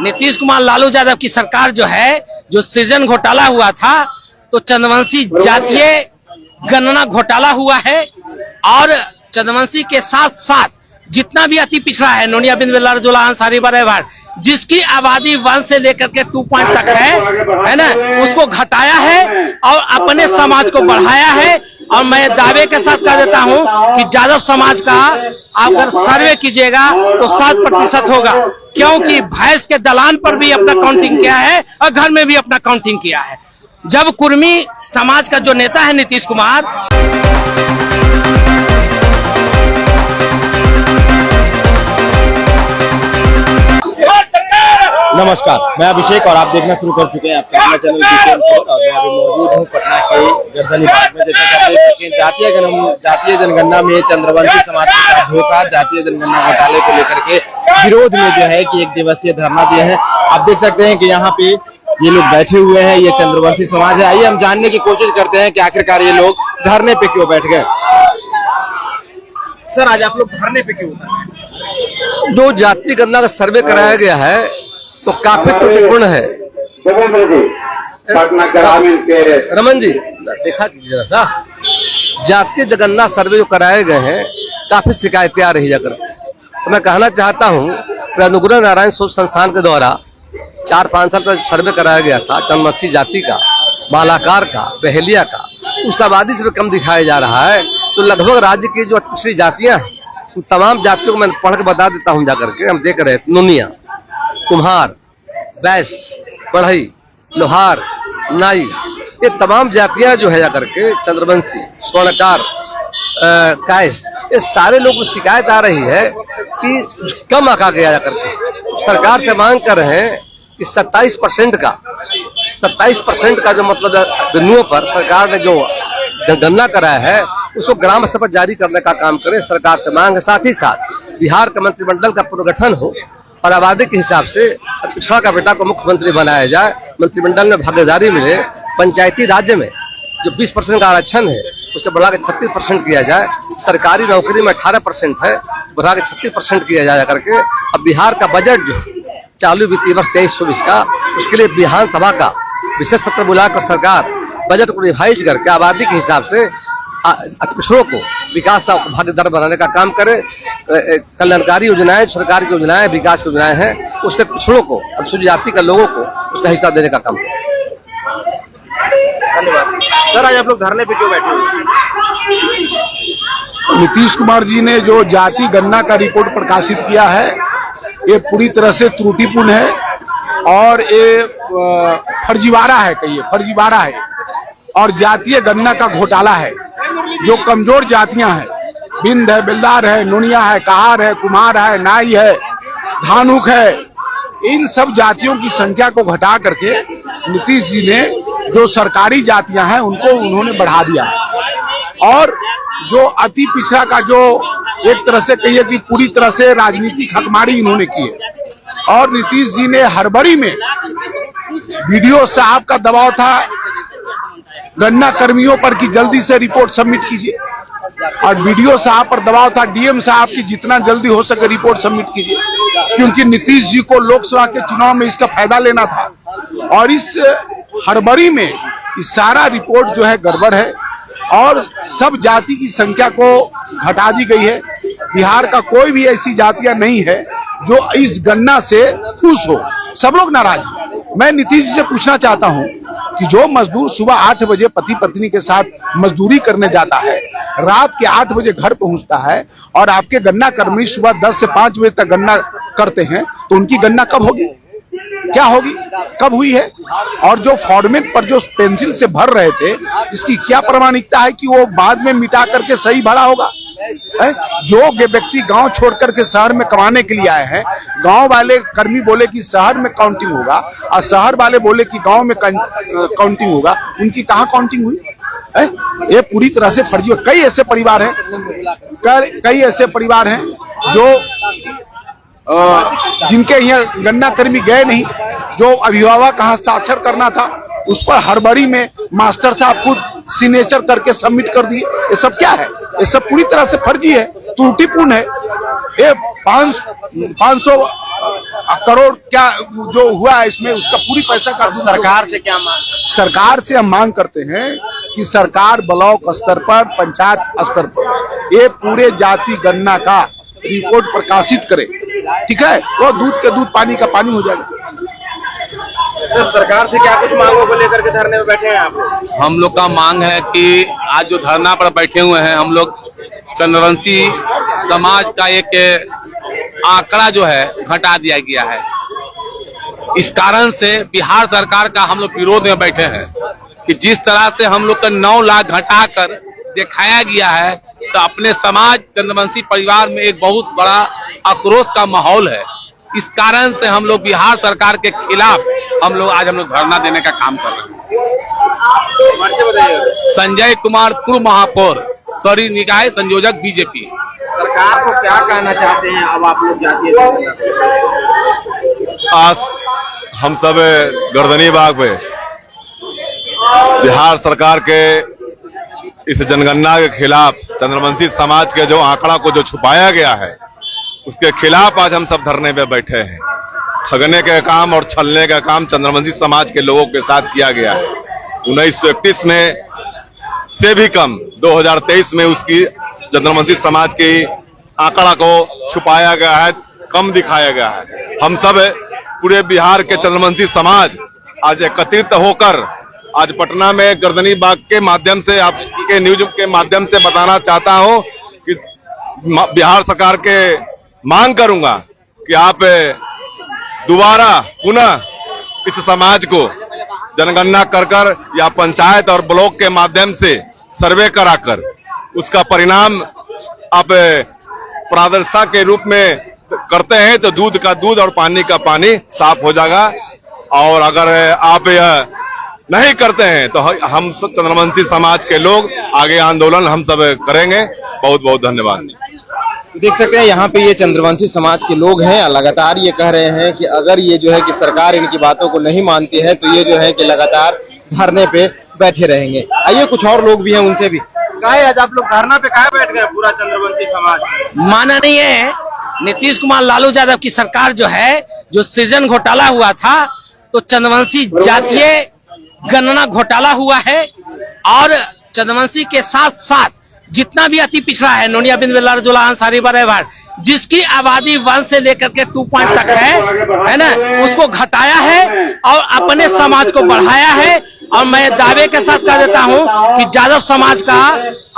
नीतीश कुमार लालू यादव की सरकार जो है, जो सृजन घोटाला हुआ था, तो चंद्रवंशी जातीय गणना घोटाला हुआ है। और चंद्रवंशी के साथ साथ जितना भी अति पिछड़ा है, नोनिया बिंद बेल्लार जोला अंसारी बरेवार, जिसकी आबादी 1 से लेकर के 2 पॉइंट तक है ना, उसको घटाया है और अपने समाज को बढ़ाया है। और मैं दावे के साथ कह देता हूं कि यादव समाज का अगर सर्वे कीजिएगा तो 7% होगा, क्योंकि भैंस के दलान पर भी अपना काउंटिंग किया है और घर में भी अपना काउंटिंग किया है। जब कुर्मी समाज का जो नेता है नीतीश कुमार, नमस्कार, मैं अभिषेक और आप देखना शुरू कर चुके हैं आपका अपना चैनल और मैं अभी मौजूद हूं पटना के गर्दनी बाग में। जैसा कि आप देख सकते हैं, जातीय जनगणना में चंद्रवंशी समाज के साथ धोखा, जातीय जनगणना घोटाले को लेकर के विरोध में जो है कि 1 दिवसीय धरना दिए हैं। आप देख सकते हैं कि यहाँ पे ये लोग बैठे हुए हैं, ये चंद्रवंशी समाज है। आइए हम जानने की कोशिश करते हैं कि आखिरकार ये लोग धरने पे क्यों बैठ गए। सर, आज आप लोग धरने पे क्यों उतरे? जो जातीय गणना का सर्वे कराया गया है तो काफी त्रुटिपूर्ण है। रमन जी देखा कीजिए जरा सा, जातीय जनगणना सर्वे जो कराए गए हैं काफी शिकायतें आ रही जाकर। तो मैं कहना चाहता हूं कि अनुग्रह नारायण शोध संस्थान के द्वारा 4-5 साल पहले सर्वे कराया गया था चंद्रवंशी जाति का, बालाकार का, बहेलिया का, उस आबादी से कम दिखाया जा रहा है। तो लगभग राज्य की जो पिछड़ी जातियां हैं उन तमाम जातियों को मैं पढ़ के बता देता हूं जाकर के। हम देख रहे हैं नोनिया, कुम्हार, बैस, बढ़ई, लोहार, नाई, ये तमाम जातियां जो है जाकर के, चंद्रवंशी, स्वर्णकार, कायस्थ, ये सारे लोगों को शिकायत आ रही है कि कम आंका गया जाकर के। सरकार से मांग कर रहे हैं कि 27% का जो मतलब बिंदुओं पर सरकार ने जो गणना कराया है उसको ग्राम स्तर पर जारी करने का काम करे, सरकार से मांग है। साथ ही साथ बिहार का मंत्रिमंडल का पुनर्गठन हो और आबादी के हिसाब से पिछड़ा का बेटा को मुख्यमंत्री बनाया जाए, मंत्रिमंडल में भागीदारी मिले, पंचायती राज्य में जो 20% का आरक्षण है उसे बढ़ा के 36% किया जाए, सरकारी नौकरी में 18% है, बढ़ा के 36% किया जाए करके। अब बिहार का बजट जो चालू वित्तीय वर्ष 23-24 का, उसके लिए विधानसभा का विशेष सत्र बुलाकर सरकार बजट को रिवाइज करके आबादी के हिसाब से पिछड़ों को विकास का भागीदार बनाने का काम करे। कल्याणकारी योजनाएं, सरकार की योजनाएं, विकास की योजनाएं हैं, उससे पिछड़ों को, अनुसूचित जाति के लोगों को उसका हिस्सा देने का काम करे। धन्यवाद। सर, आज आप लोग धरने पे क्यों बैठे हुए? नीतीश कुमार जी ने जो जाति गणना का रिपोर्ट प्रकाशित किया है ये पूरी तरह से त्रुटिपूर्ण है और ये फर्जीवाड़ा है, कहिए फर्जीवाड़ा है और जातीय गणना का घोटाला है। जो कमजोर जातियां हैं, बिंद है, बेल्लार है, नोनिया है, कहार है, कुम्हार है, नाई है, धानुक है, इन सब जातियों की संख्या को घटा करके नीतीश जी ने जो सरकारी जातियां हैं उनको उन्होंने बढ़ा दिया और जो अति पिछड़ा का जो एक तरह से कहिए कि पूरी तरह से राजनीतिक हकमारी इन्होंने की है। और नीतीश जी ने हड़बड़ी में, वीडियो साहब का दबाव था गणना कर्मियों पर कि जल्दी से रिपोर्ट सबमिट कीजिए, और वीडियो साहब पर दबाव था डीएम साहब की जितना जल्दी हो सके रिपोर्ट सबमिट कीजिए, क्योंकि नीतीश जी को लोकसभा के चुनाव में इसका फायदा लेना था। और इस हड़बड़ी में इस सारा रिपोर्ट जो है गड़बड़ है और सब जाति की संख्या को घटा दी गई है। बिहार का कोई भी ऐसी जातियां नहीं है जो इस गणना से खुश हो, सब लोग नाराज हैं। मैं नीतीश जी से पूछना चाहता हूं कि जो मजदूर सुबह 8 बजे पति पत्नी के साथ मजदूरी करने जाता है, रात के 8 बजे घर पहुंचता है और आपके गन्ना कर्मी सुबह 10 से 5 बजे तक गन्ना करते हैं, तो उनकी गन्ना कब होगी, क्या होगी, कब हुई है? और जो फॉर्मेट पर जो पेंसिल से भर रहे थे, इसकी क्या प्रामाणिकता है कि वो बाद में मिटा करके सही भरा होगा? जो व्यक्ति गांव छोड़ करके शहर में कमाने के लिए आए हैं, गांव वाले कर्मी बोले कि शहर में काउंटिंग होगा और शहर वाले बोले कि गांव में काउंटिंग होगा, उनकी कहां काउंटिंग हुई? ये पूरी तरह से फर्जी। कई ऐसे परिवार हैं जो जिनके यहाँ गन्ना कर्मी गए नहीं, जो अभिभावक का हस्ताक्षर करना था उस पर हड़बड़ी में मास्टर साहब खुद सिग्नेचर करके सबमिट कर दिए। ये सब क्या है? ये सब पूरी तरह से फर्जी है, त्रुटिपूर्ण है। ये 500 करोड़ क्या जो हुआ है इसमें उसका पूरी पैसा का सरकार से क्या मांग? सरकार से हम मांग करते हैं कि सरकार ब्लॉक स्तर पर, पंचायत स्तर पर ये पूरे जाति गणना का रिपोर्ट प्रकाशित करे, ठीक है? वो दूध के दूध, पानी का पानी हो जाएगा। सर, सरकार से क्या कुछ मांगों को लेकर के धरने में बैठे हैं आप? हम लोग का मांग है कि आज जो धरना पर बैठे हुए हैं हम लोग, चंद्रवंशी समाज का एक आंकड़ा जो है घटा दिया गया है। इस कारण से बिहार सरकार का हम लोग विरोध में बैठे हैं कि जिस तरह से हम लोग का 9 लाख घटाकर दिखाया गया है, तो अपने समाज चंद्रवंशी परिवार में एक बहुत बड़ा आक्रोश का माहौल है। इस कारण से हम लोग बिहार सरकार के खिलाफ हम लोग धरना देने का काम कर रहे हैं। संजय कुमार, पूर्व महापौर, शहरी निकाय संयोजक, बीजेपी। सरकार को क्या कहना चाहते हैं अब आप लोग जातीय? आज हम सब गर्दनी बाग पे बिहार सरकार के इस जनगणना के खिलाफ, चंद्रवंशी समाज के जो आंकड़ा को जो छुपाया गया है उसके खिलाफ आज हम सब धरने पे बैठे हैं। ठगने का काम और छलने का काम चंद्रवंशी समाज के लोगों के साथ किया गया है। 1931 में से भी कम 2023 में उसकी चंद्रवंशी समाज की आंकड़ा को छुपाया गया है, कम दिखाया गया है। हम सब पूरे बिहार के चंद्रवंशी समाज आज एकत्रित होकर आज पटना में गर्दनी बाग के माध्यम से, आपके न्यूज के माध्यम से बताना चाहता हूं कि बिहार सरकार के मांग करूंगा कि आप दोबारा पुनः इस समाज को जनगणना कर या पंचायत और ब्लॉक के माध्यम से सर्वे कराकर उसका परिणाम आप पारदर्शिता के रूप में करते हैं तो दूध का दूध और पानी का पानी साफ हो जाएगा। और अगर आप यह नहीं करते हैं तो हम सब चंद्रवंशी समाज के लोग आगे आंदोलन हम सब करेंगे। बहुत बहुत धन्यवाद। देख सकते हैं यहाँ पे ये चंद्रवंशी समाज के लोग हैं, लगातार ये कह रहे हैं कि अगर ये जो है कि सरकार इनकी बातों को नहीं मानती है तो ये जो है कि लगातार धरने पे बैठे रहेंगे। आइए कुछ और लोग भी हैं, उनसे भी। काहे आज आप लोग धरना पे काहे बैठ गए पूरा चंद्रवंशी समाज? माननीय नीतीश कुमार लालू यादव की सरकार जो है, जो सृजन घोटाला हुआ था, तो चंद्रवंशी जातीय गणना घोटाला हुआ है और चंद्रवंशी के साथ साथ जितना भी अति पिछड़ा है, नोनिया बिंद बेल्लार जोला अंसारी बरेवार, जिसकी आबादी 1 से लेकर के 2 पॉइंट तक है ना, उसको घटाया है और अपने समाज को बढ़ाया है। और मैं दावे के साथ कह देता हूं कि यादव समाज का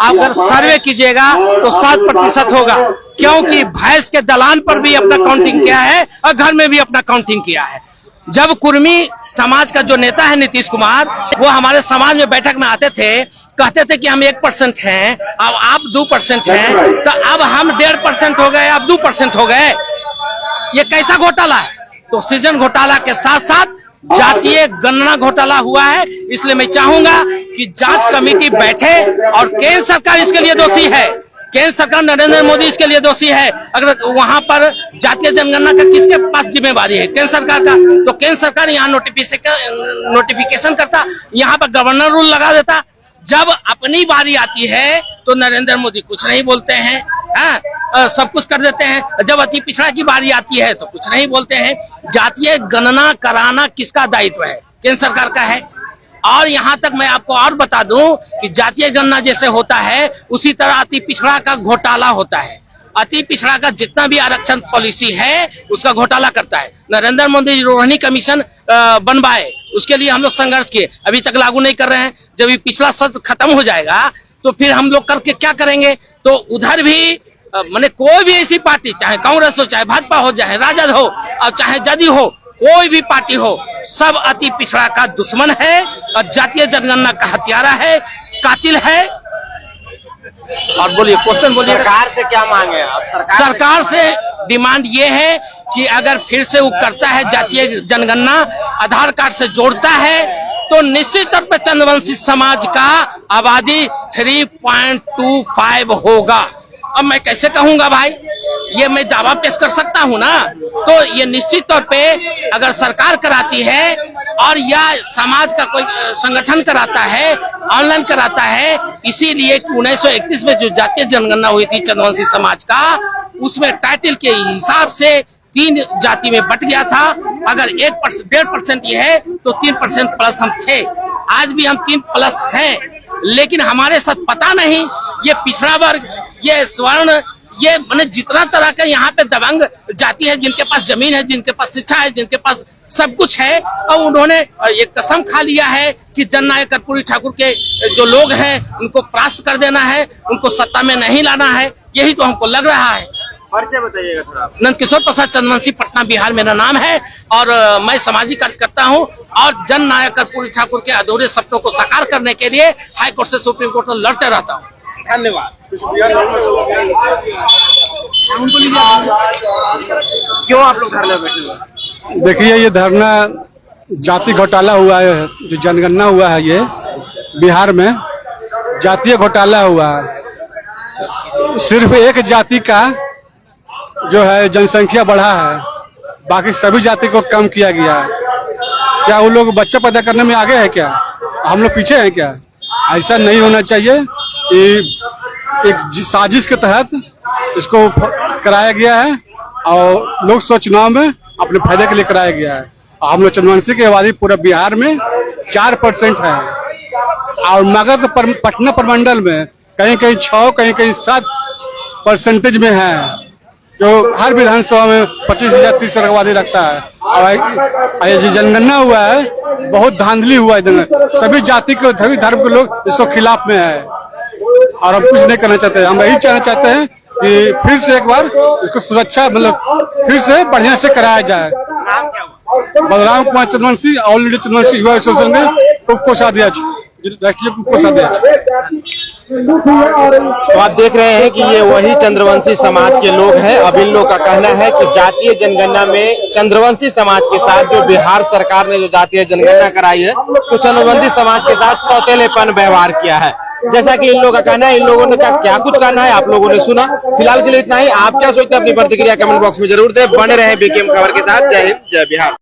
अगर सर्वे कीजिएगा तो 7% होगा, क्योंकि भैंस के दलान पर भी अपना काउंटिंग किया है और घर में भी अपना काउंटिंग किया है। जब कुर्मी समाज का जो नेता है नीतीश कुमार, वो हमारे समाज में बैठक में आते थे, कहते थे कि हम 1% हैं, अब आप 2% हैं, तो अब हम 1.5% हो गए, अब 2% हो गए। ये कैसा घोटाला है? तो सृजन घोटाला के साथ साथ जातीय गणना घोटाला हुआ है। इसलिए मैं चाहूंगा कि जांच कमेटी बैठे और केंद्र सरकार इसके लिए दोषी है। केंद्र सरकार नरेंद्र मोदी इसके लिए दोषी है। अगर वहां पर जातीय जनगणना का किसके पास जिम्मेवारी है? केंद्र सरकार का। तो केंद्र सरकार यहाँ नोटिफिकेशन करता, यहाँ पर गवर्नर रूल लगा देता। जब अपनी बारी आती है तो नरेंद्र मोदी कुछ नहीं बोलते हैं, सब कुछ कर देते हैं। जब अति पिछड़ा की बारी आती है तो कुछ नहीं बोलते हैं। जातीय गणना कराना किसका दायित्व है? केंद्र सरकार का है। और यहाँ तक मैं आपको और बता दूं कि जातीय गणना जैसे होता है उसी तरह अति पिछड़ा का घोटाला होता है। अति पिछड़ा का जितना भी आरक्षण पॉलिसी है उसका घोटाला करता है। नरेंद्र मोदी रोहिणी कमीशन बनवाए, उसके लिए हम लोग संघर्ष किए, अभी तक लागू नहीं कर रहे हैं। जब ये पिछला सत्र खत्म हो जाएगा तो फिर हम लोग करके क्या करेंगे? तो उधर भी मैंने कोई भी ऐसी पार्टी, चाहे कांग्रेस हो, चाहे भाजपा हो, चाहे राजद हो और चाहे जदयू हो, कोई भी पार्टी हो, सब अति पिछड़ा का दुश्मन है और जातीय जनगणना का हत्यारा है, कातिल है। और बोलिए, क्वेश्चन बोलिए। सरकार से क्या मांगे आप? सरकार से डिमांड ये है कि अगर फिर से वो करता है जातीय जनगणना, आधार कार्ड से जोड़ता है, तो निश्चित तौर पर चंद्रवंशी समाज का आबादी 3.25 होगा। अब मैं कैसे कहूंगा भाई? ये मैं दावा पेश कर सकता हूं ना? तो ये निश्चित तौर पे अगर सरकार कराती है और या समाज का कोई संगठन कराता है, ऑनलाइन कराता है, इसीलिए 1931 में जो जातीय जनगणना हुई थी चंद्रवंशी समाज का, उसमें टाइटल के हिसाब से 3 जाति में बट गया था। अगर 1.5% ये है तो 3% प्लस हम थे। आज भी हम 3 प्लस हैं, लेकिन हमारे साथ पता नहीं ये पिछड़ा वर्ग, ये स्वर्ण, ये मैंने जितना तरह का यहाँ पे दबंग जाति है, जिनके पास जमीन है, जिनके पास शिक्षा है, जिनके पास सब कुछ है, और उन्होंने ये कसम खा लिया है कि जननायक कर्पूरी ठाकुर के जो लोग हैं उनको परास्त कर देना है, उनको सत्ता में नहीं लाना है। यही तो हमको लग रहा है। परिचय बताइएगा थोड़ा। नंदकिशोर प्रसाद चंद्रवंशी, पटना बिहार मेरा नाम है, और मैं सामाजिक कार्य करता हूं और जन नायक कर्पूरी ठाकुर के अधूरे सपनों को साकार करने के लिए हाई कोर्ट से सुप्रीम कोर्ट में लड़ते रहता हूं। धन्यवाद। क्यों आप लोग धरने बैठे हुए? देखिए, ये धरना जाति घोटाला हुआ है, जो जनगणना हुआ है, ये बिहार में जातीय घोटाला हुआ है। सिर्फ एक जाति का जो है जनसंख्या बढ़ा है, बाकी सभी जाति को कम किया गया है। क्या वो लोग बच्चे पैदा करने में आगे है क्या? हम लोग पीछे हैं क्या? ऐसा नहीं होना चाहिए। एक साजिश के तहत इसको कराया गया है और लोकसभा चुनाव में अपने फायदे के लिए कराया गया है। हम लोग चंद्रवंशी की आबादी पूरे बिहार में 4% है, और मगध पटना प्रमंडल में कहीं कहीं 6, कहीं कहीं 7% में है, जो हर विधानसभा में 25,000 30 आबादी रखता है। और ये जो जनगणना हुआ है, बहुत धांधली हुआ है। सभी जाति के, सभी धर्म के लोग इसको खिलाफ में है, और हम कुछ नहीं करना चाहते। हम यही कहना चाहते हैं कि फिर से एक बार इसको सुरक्षा, मतलब फिर से बढ़िया से कराया जाए। बलराम कुमार चंद्रवंशी, ऑल इंडिया चंद्रवंशी युवा एसोसिएशन के कोषाध्यक्ष, राष्ट्रीय कोषाध्यक्ष। तो आप देख रहे हैं कि ये वही चंद्रवंशी समाज के लोग हैं। अब इन लोग का कहना है कि जातीय जनगणना में चंद्रवंशी समाज के साथ जो बिहार सरकार ने जो जातीय जनगणना कराई है, तो चंद्रवंशी समाज के साथ सौतेलेपन व्यवहार किया है, जैसा कि इन लोगों का कहना है। इन लोगों ने क्या कुछ कहना है आप लोगों ने सुना। फिलहाल के लिए इतना ही। आप क्या सोचते हैं अपनी प्रतिक्रिया कमेंट बॉक्स में जरूर दें। बने रहें बीकेएम खबर के साथ। जय हिंद, जय बिहार।